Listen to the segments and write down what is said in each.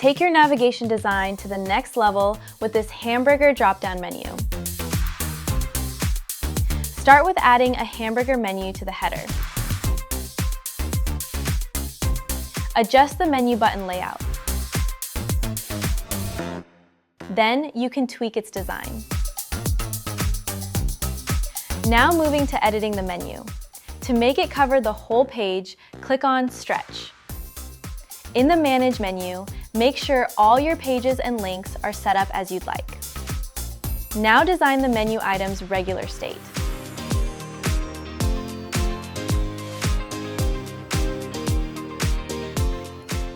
Take your navigation design to the next level with this Hamburger drop-down menu. Start with adding a hamburger menu to the header. Adjust the menu button layout. Then you can tweak its design. Now moving to editing the menu. To make it cover the whole page, click on Stretch. In the Manage menu, make sure all your pages and links are set up as you'd like. Now design the menu item's regular state.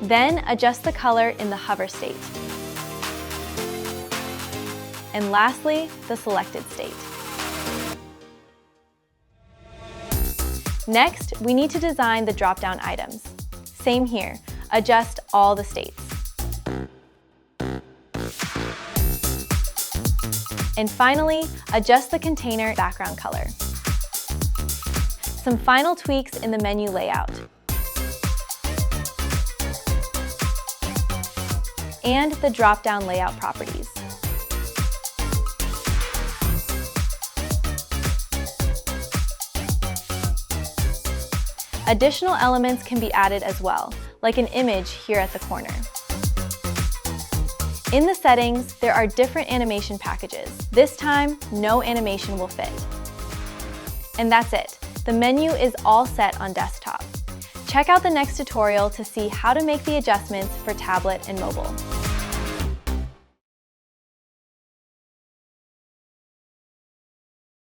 Then adjust the color in the hover state. And lastly, the selected state. Next, we need to design the drop-down items. Same here, adjust all the states. And finally, adjust the container background color. Some final tweaks in the menu layout. And the drop-down layout properties. Additional elements can be added as well, like an image here at the corner. In the settings, there are different animation packages. This time, no animation will fit. And that's it. The menu is all set on desktop. Check out the next tutorial to see how to make the adjustments for tablet and mobile.